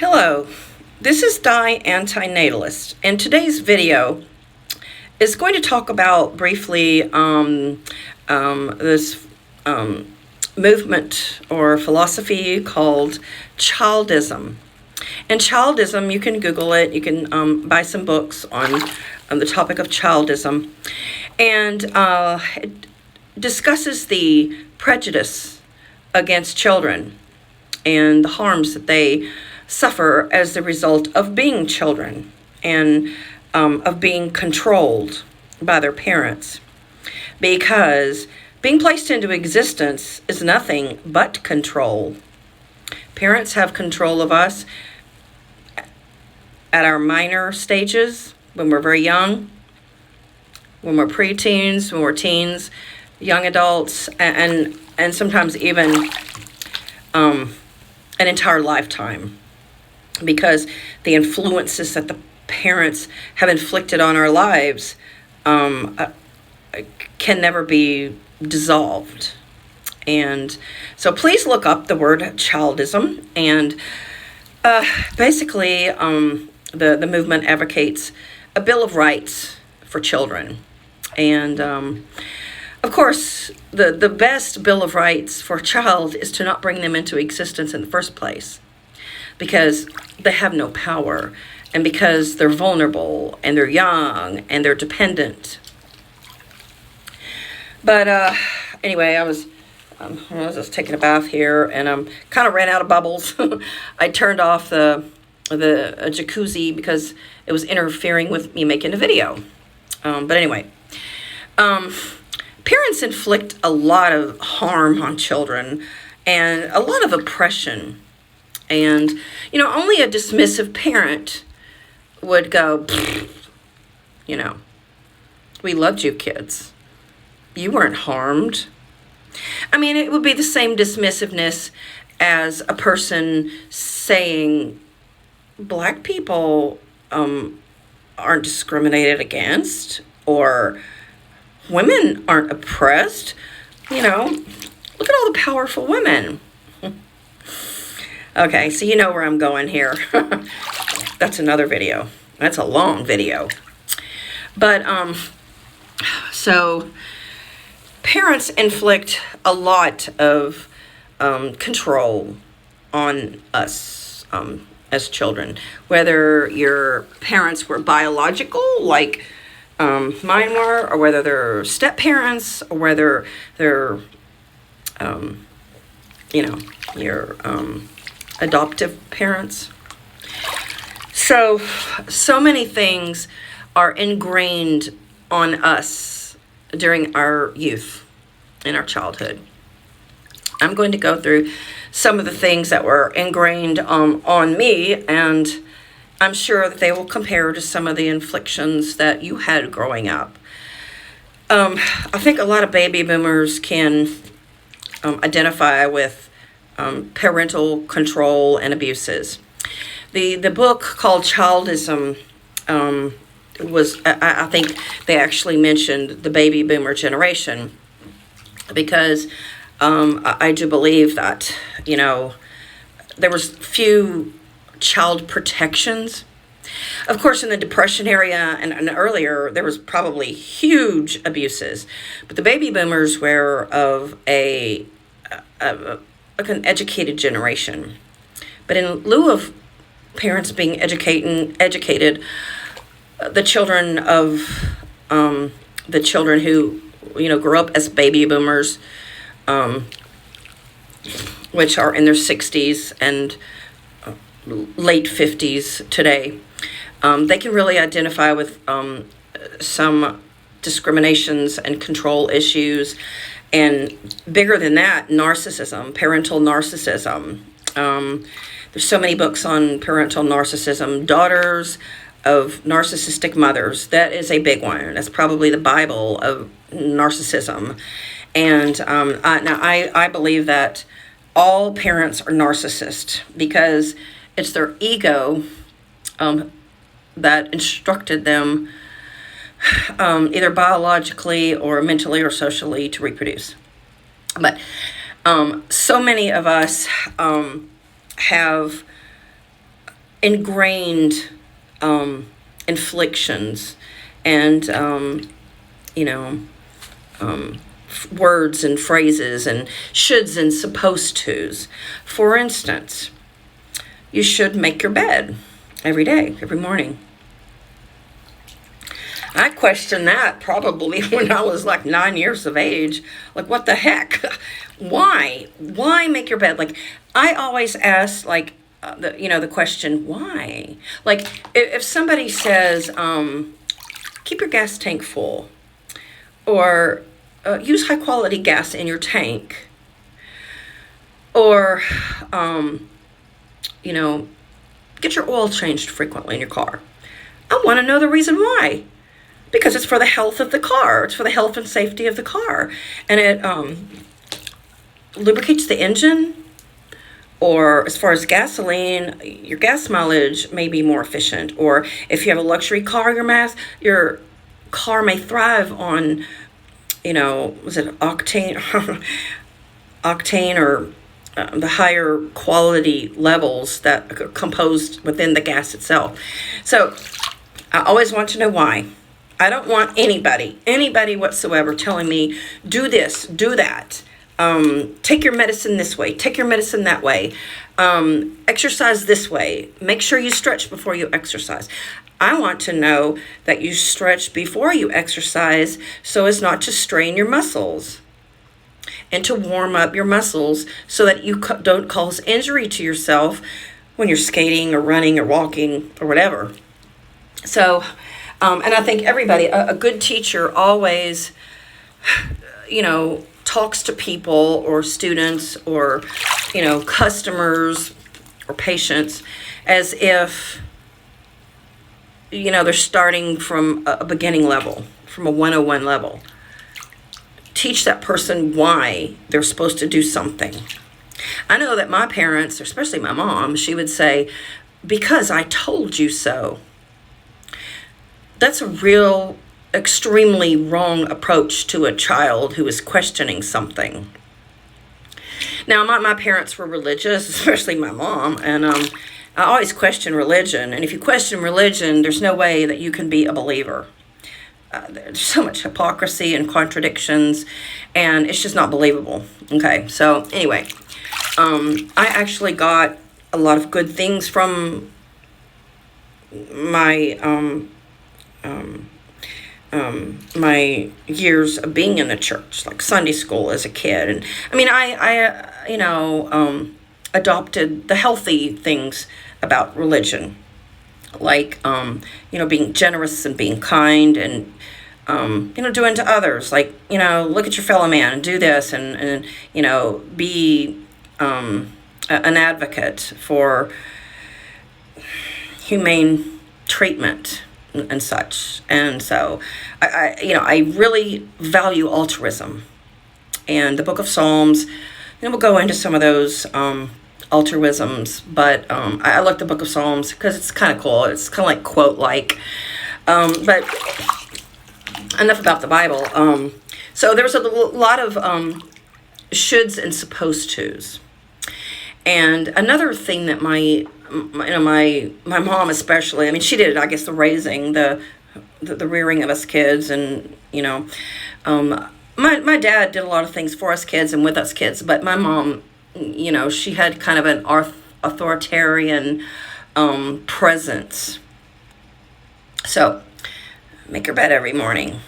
Hello, this is Di Antinatalist, and today's video is going to talk about briefly this movement or philosophy called childism. And childism, you can Google it, you can buy some books on the topic of childism, and it discusses the prejudice against children and the harms that they suffer as the result of being children and of being controlled by their parents. Because being placed into existence is nothing but control. Parents have control of us at our minor stages, when we're very young, when we're preteens, when we're teens, young adults, and sometimes even an entire lifetime. Because the influences that the parents have inflicted on our lives can never be dissolved. And so please look up the word childism. And basically, the movement advocates a Bill of Rights for children. And of course, the best Bill of Rights for a child is to not bring them into existence in the first place, because they have no power, and because they're vulnerable, and they're young, and they're dependent. But anyway, I was just taking a bath here, and kind of ran out of bubbles. I turned off the jacuzzi because it was interfering with me making a video. But anyway, parents inflict a lot of harm on children and a lot of oppression. And, only a dismissive parent would go, we loved you kids. You weren't harmed. I mean, it would be the same dismissiveness as a person saying black people aren't discriminated against, or women aren't oppressed. Look at all the powerful women. Okay, so you know where I'm going here. That's another video. That's a long video. But, so parents inflict a lot of control on us as children. Whether your parents were biological, like mine were, or whether they're step-parents, or whether they're, your adoptive parents. So many things are ingrained on us during our youth and our childhood. I'm going to go through some of the things that were ingrained on me, and I'm sure that they will compare to some of the inflictions that you had growing up. I think a lot of baby boomers can identify with parental control and abuses. The book called Childism was, I think they actually mentioned the baby boomer generation, because I do believe that, there was few child protections. Of course, in the Depression era and earlier, there was probably huge abuses, but the baby boomers were of an educated generation. But in lieu of parents being educated, the children who grew up as baby boomers, which are in their 60s and late 50s today, they can really identify with some discriminations and control issues. And bigger than that, narcissism, parental narcissism. There's so many books on parental narcissism. Daughters of Narcissistic Mothers. That is a big one. That's probably the Bible of narcissism. And I believe that all parents are narcissists, because it's their ego that instructed them either biologically or mentally or socially to reproduce. But so many of us have ingrained inflictions and, you know, words and phrases and shoulds and supposed tos. For instance, you should make your bed every day, every morning. I questioned that probably when I was like 9 years of age. Like, what the heck? Why? Why make your bed? Like, I always ask, like, the question, why? Like, if somebody says, keep your gas tank full, or use high quality gas in your tank, or, get your oil changed frequently in your car. I want to know the reason why. Because it's for the health of the car. It's for the health and safety of the car. And it lubricates the engine. Or as far as gasoline, your gas mileage may be more efficient. Or if you have a luxury car, your car may thrive on, was it octane? Octane or the higher quality levels that are composed within the gas itself. So I always want to know why. I don't want anybody whatsoever telling me, do this, do that. Take your medicine this way, take your medicine that way. Exercise this way. Make sure you stretch before you exercise. I want to know that you stretch before you exercise so as not to strain your muscles and to warm up your muscles so that you don't cause injury to yourself when you're skating or running or walking or whatever. So, and I think everybody, a good teacher always, talks to people or students or, customers or patients as if, they're starting from a beginning level, from a 101 level. Teach that person why they're supposed to do something. I know that my parents, especially my mom, she would say, because I told you so. That's a real, extremely wrong approach to a child who is questioning something. Now, my parents were religious, especially my mom, and I always question religion. And if you question religion, there's no way that you can be a believer. There's so much hypocrisy and contradictions, and it's just not believable. Okay, so anyway, I actually got a lot of good things from my my years of being in the church, like Sunday school as a kid. And I mean, I adopted the healthy things about religion, like, being generous and being kind and, doing to others, like, look at your fellow man and do this and be an advocate for humane treatment and such. And so I really value altruism, and the book of Psalms, we'll go into some of those altruisms, but I like the book of Psalms because it's kind of cool. It's kind of like quote-like, but enough about the Bible. So there's a lot of shoulds and supposed tos. And another thing that my mom especially, I mean, she did, I guess, the raising, the rearing of us kids, and my dad did a lot of things for us kids and with us kids, but my mom, she had kind of an authoritarian presence. So make your bed every morning.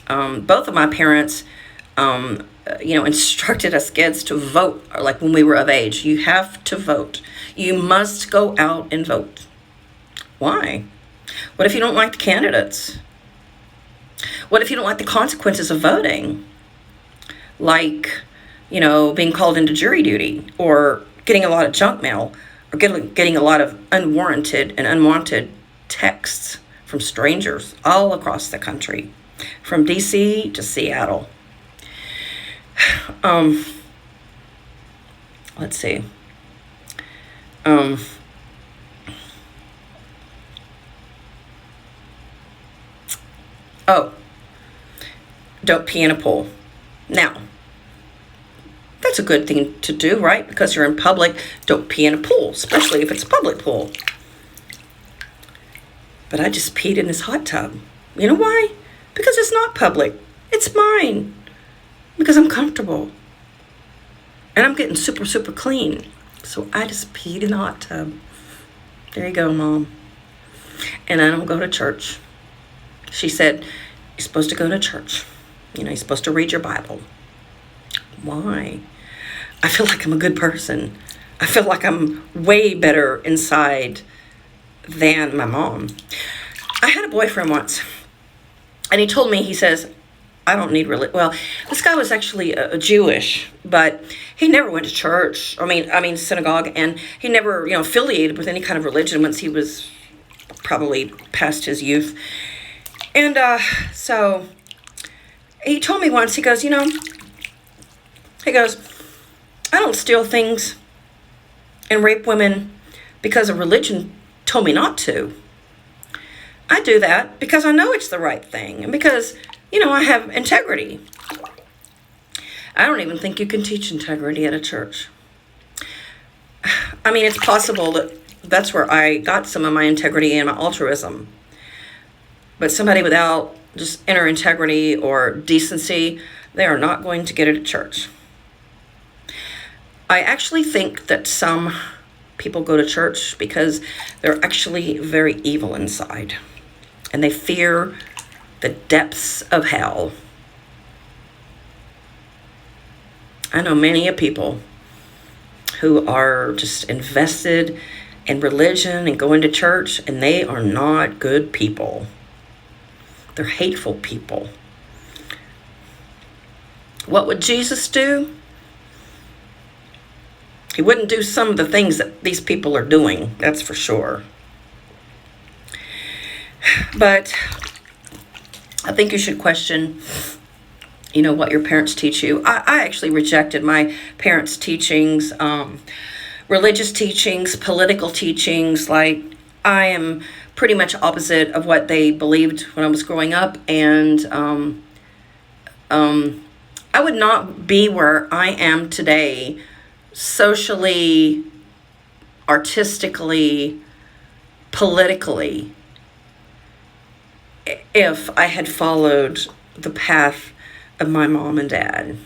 Both of my parents instructed us kids to vote, like when we were of age. You have to vote. You must go out and vote. Why? What if you don't like the candidates? What if you don't like the consequences of voting? Like, being called into jury duty, or getting a lot of junk mail, or getting a lot of unwarranted and unwanted texts from strangers all across the country, from DC to Seattle. Let's see. Don't pee in a pool. Now, That's a good thing to do, right? Because you're in public, don't pee in a pool, especially if it's a public pool. But I just peed in this hot tub. You know why? Because it's not public. It's mine. Because I'm comfortable. And I'm getting super, super clean. So I just peed in the hot tub. There you go, Mom. And I don't go to church. She said, you're supposed to go to church. You know, you're supposed to read your Bible. Why? I feel like I'm a good person. I feel like I'm way better inside than my mom. I had a boyfriend once, and he told me, he says, I don't need religion. Well, this guy was actually a Jewish, but he never went to church. I mean synagogue, and he never, affiliated with any kind of religion once he was probably past his youth. And so he told me once, he goes, I don't steal things and rape women because a religion told me not to. I do that because I know it's the right thing and because, I have integrity. I don't even think you can teach integrity at a church. I mean, it's possible that that's where I got some of my integrity and my altruism. But somebody without just inner integrity or decency, they are not going to get it at church. I actually think that some people go to church because they're actually very evil inside. And they fear the depths of hell. I know many people who are just invested in religion and going to church, and they are not good people. They're hateful people. What would Jesus do? He wouldn't do some of the things that these people are doing, that's for sure. But I think you should question, what your parents teach you. I actually rejected my parents' teachings, religious teachings, political teachings. Like, I am pretty much opposite of what they believed when I was growing up. And I would not be where I am today, socially, artistically, politically, if I had followed the path of my mom and dad.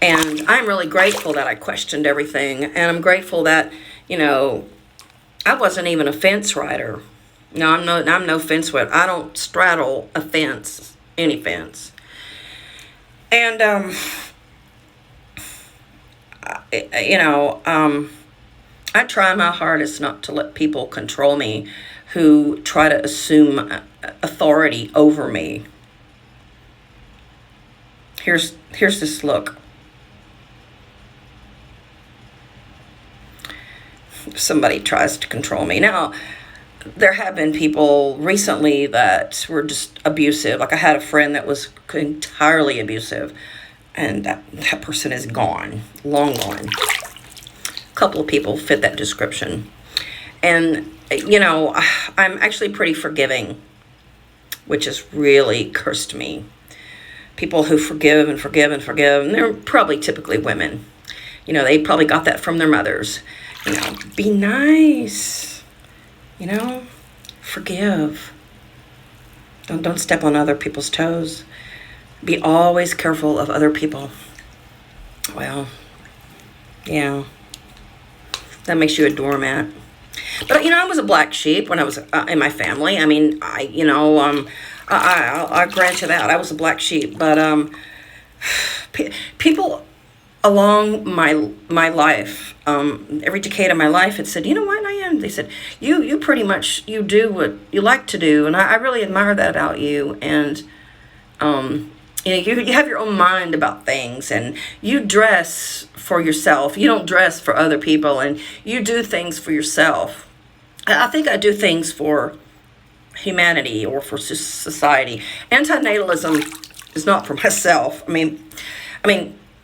And I'm really grateful that I questioned everything. And I'm grateful that, I wasn't even a fence rider. No, I'm no fence rider. I don't straddle a fence, any fence. And, I try my hardest not to let people control me who try to assume authority over me. Here's this look. Somebody tries to control me. Now, there have been people recently that were just abusive. Like, I had a friend that was entirely abusive, and that person is gone, long gone. A couple of people fit that description. And, I'm actually pretty forgiving, which has really cursed me. People who forgive and forgive and forgive, and they're probably typically women. They probably got that from their mothers. Be nice. Forgive. Don't step on other people's toes. Be always careful of other people. Well, yeah. That makes you a doormat. But, I was a black sheep when I was in my family. I mean, I grant you that. I was a black sheep. But people along my life, every decade of my life, had said, you know what, Diane? They said, you pretty much, you do what you like to do. And I really admire that about you. And, you have your own mind about things, and you dress for yourself. You don't dress for other people, and you do things for yourself. I think I do things for humanity or for society. Antinatalism is not for myself. I mean,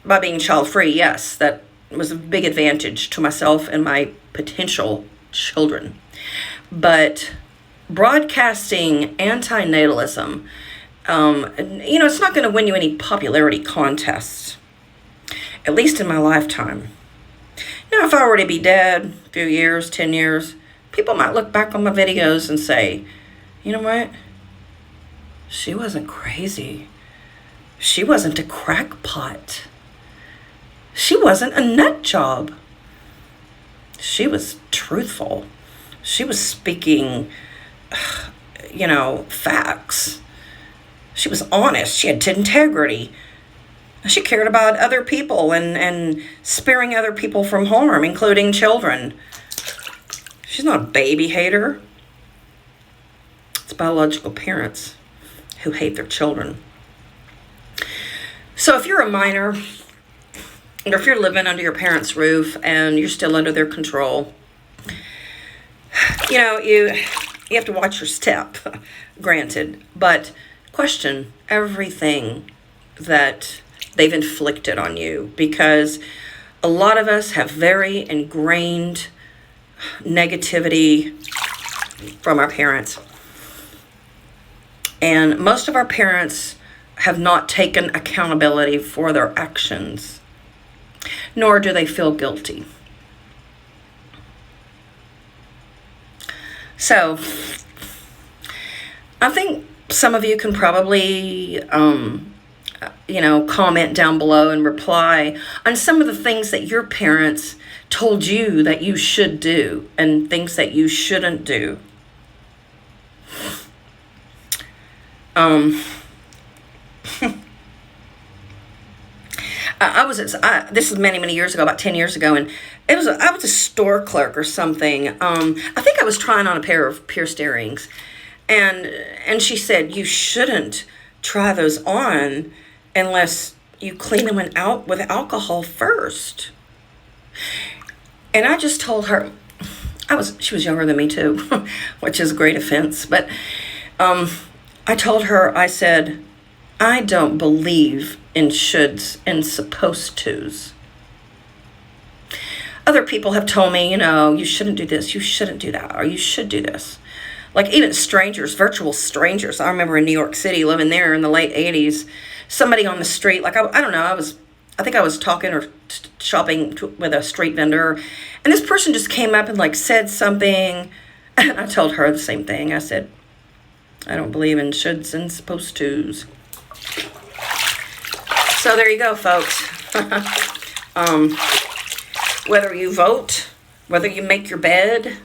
by being child-free, yes, that was a big advantage to myself and my potential children. But broadcasting antinatalism, it's not going to win you any popularity contests. at least in my lifetime. Now, if I were to be dead a few years, 10 years, people might look back on my videos and say, you know what? She wasn't crazy. She wasn't a crackpot. She wasn't a nut job. She was truthful. She was speaking, facts. She was honest. She had integrity. She cared about other people and sparing other people from harm, including children. She's not a baby hater. It's biological parents who hate their children. So if you're a minor, or if you're living under your parents' roof and you're still under their control, you have to watch your step, granted, but question everything that they've inflicted on you, because a lot of us have very ingrained negativity from our parents. And most of our parents have not taken accountability for their actions, nor do they feel guilty. So, I think some of you can probably, comment down below and reply on some of the things that your parents told you that you should do and things that you shouldn't do. This is many years ago, about 10 years ago, and I was a store clerk or something. I think I was trying on a pair of pierced earrings, and she said, you shouldn't try those on unless you clean them out with alcohol first. And I just told her, she was younger than me too, which is a great offense, but I told her, I said, I don't believe in shoulds and supposed tos. Other people have told me, you shouldn't do this, you shouldn't do that, or you should do this. Like even strangers, virtual strangers. I remember in New York City, living there in the late 80s, somebody on the street, like I don't know, I think I was talking or shopping with a street vendor, and this person just came up and said something, and I told her the same thing. I said, I don't believe in shoulds and supposed tos. So there you go, folks. Whether you vote, whether you make your bed,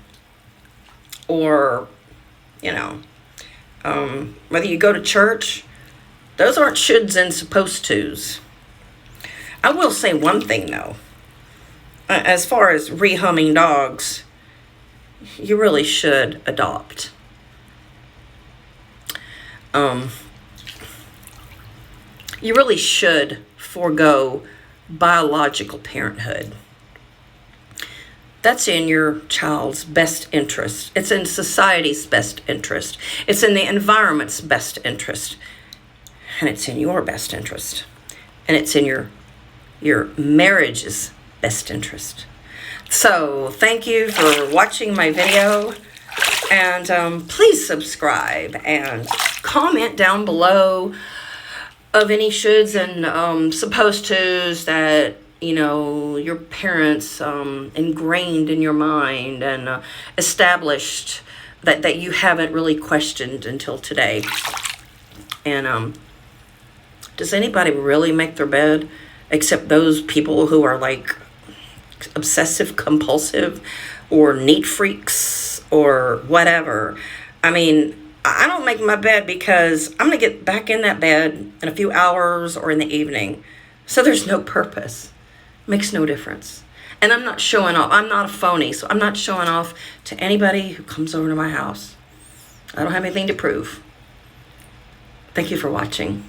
or, whether you go to church, those aren't shoulds and supposed tos. I will say one thing, though. As far as rehumming dogs, you really should adopt. You really should forego biological parenthood. That's in your child's best interest. It's in society's best interest. It's in the environment's best interest. And it's in your best interest. And it's in your marriage's best interest. So thank you for watching my video. And please subscribe and comment down below of any shoulds and supposed tos that your parents ingrained in your mind and established that you haven't really questioned until today. And does anybody really make their bed except those people who are obsessive compulsive or neat freaks or whatever? I mean, I don't make my bed because I'm going to get back in that bed in a few hours or in the evening. So there's no purpose. Makes no difference. And I'm not showing off. I'm not a phony, so I'm not showing off to anybody who comes over to my house. I don't have anything to prove. Thank you for watching.